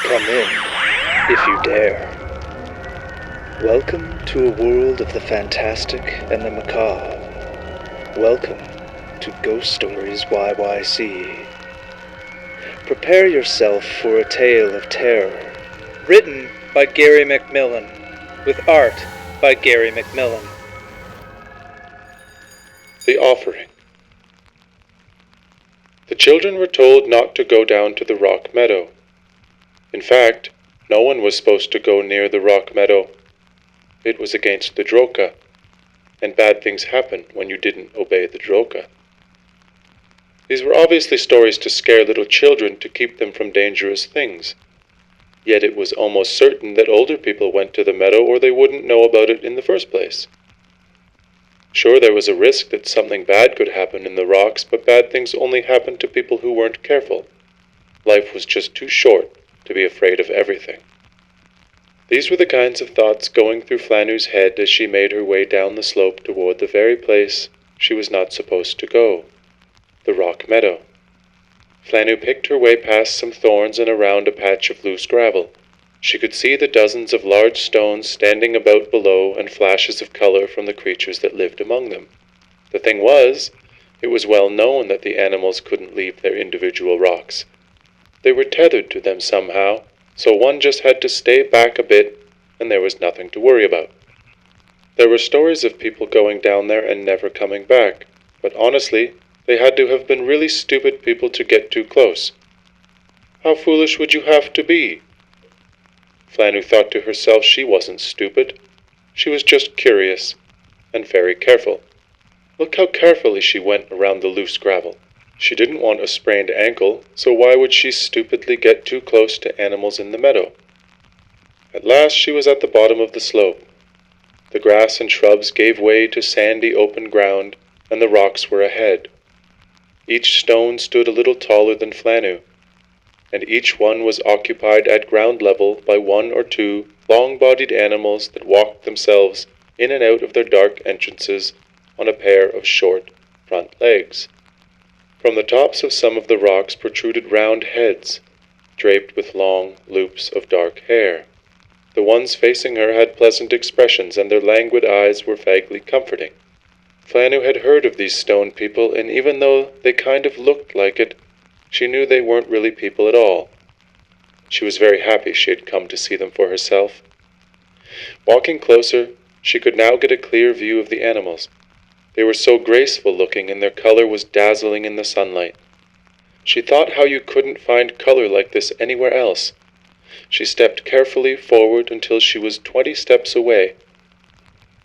Come in, if you dare. Welcome to a world of the fantastic and the macabre. Welcome to Ghost Stories YYC. Prepare yourself for a tale of terror. Written by Gary McMillan, with art by Gary McMillan. The Offering. The children were told not to go down to the rock meadow. In fact, no one was supposed to go near the rock meadow. It was against the Droka, and bad things happen when you didn't obey the Droka. These were obviously stories to scare little children to keep them from dangerous things. Yet it was almost certain that older people went to the meadow or they wouldn't know about it in the first place. Sure, there was a risk that something bad could happen in the rocks, but bad things only happened to people who weren't careful. Life was just too short to be afraid of everything. These were the kinds of thoughts going through Flanu's head as she made her way down the slope toward the very place she was not supposed to go, the rock meadow. Flanu picked her way past some thorns and around a patch of loose gravel. She could see the dozens of large stones standing about below and flashes of color from the creatures that lived among them. The thing was, it was well known that the animals couldn't leave their individual rocks. They were tethered to them somehow, so one just had to stay back a bit, and there was nothing to worry about. There were stories of people going down there and never coming back, but honestly, they had to have been really stupid people to get too close. How foolish would you have to be? Flanu thought to herself she wasn't stupid. She was just curious, and very careful. Look how carefully she went around the loose gravel. She didn't want a sprained ankle, so why would she stupidly get too close to animals in the meadow? At last she was at the bottom of the slope. The grass and shrubs gave way to sandy open ground, and the rocks were ahead. Each stone stood a little taller than Flanu, and each one was occupied at ground level by one or two long-bodied animals that walked themselves in and out of their dark entrances on a pair of short front legs. From the tops of some of the rocks protruded round heads, draped with long loops of dark hair. The ones facing her had pleasant expressions, and their languid eyes were vaguely comforting. Flanu had heard of these stone people, and even though they kind of looked like it, she knew they weren't really people at all. She was very happy she had come to see them for herself. Walking closer, she could now get a clear view of the animals. They were so graceful looking, and their color was dazzling in the sunlight. She thought how you couldn't find color like this anywhere else. She stepped carefully forward until she was 20 steps away.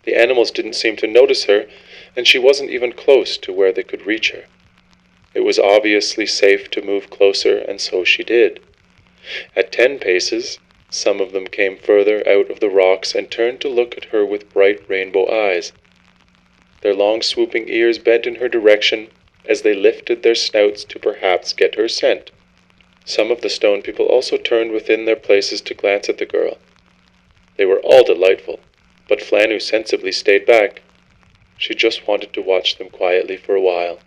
The animals didn't seem to notice her, and she wasn't even close to where they could reach her. It was obviously safe to move closer, and so she did. At 10 paces, some of them came further out of the rocks and turned to look at her with bright rainbow eyes. Their long swooping ears bent in her direction as they lifted their snouts to perhaps get her scent. Some of the stone people also turned within their places to glance at the girl. They were all delightful, but Flanu sensibly stayed back. She just wanted to watch them quietly for a while.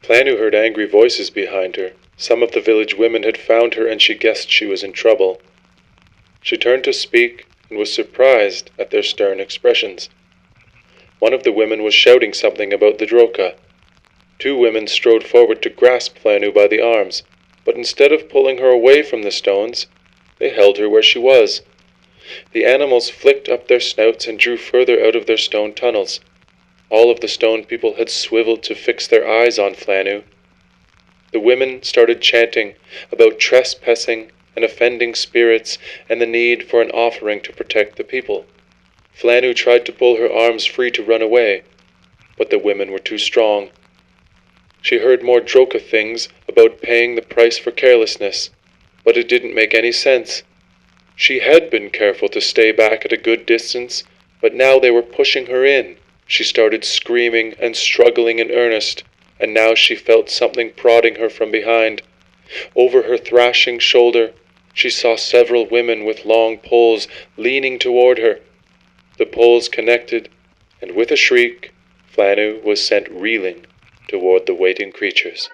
Flanu heard angry voices behind her. Some of the village women had found her, and she guessed she was in trouble. She turned to speak and was surprised at their stern expressions. One of the women was shouting something about the Droka. 2 women strode forward to grasp Flanu by the arms, but instead of pulling her away from the stones, they held her where she was. The animals flicked up their snouts and drew further out of their stone tunnels. All of the stone people had swiveled to fix their eyes on Flanu. The women started chanting about trespassing and offending spirits and the need for an offering to protect the people. Flanu tried to pull her arms free to run away, but the women were too strong. She heard more Droka things about paying the price for carelessness, but it didn't make any sense. She had been careful to stay back at a good distance, but now they were pushing her in. She started screaming and struggling in earnest, and now she felt something prodding her from behind. Over her thrashing shoulder, she saw several women with long poles leaning toward her. The poles connected, and with a shriek, Flanu was sent reeling toward the waiting creatures.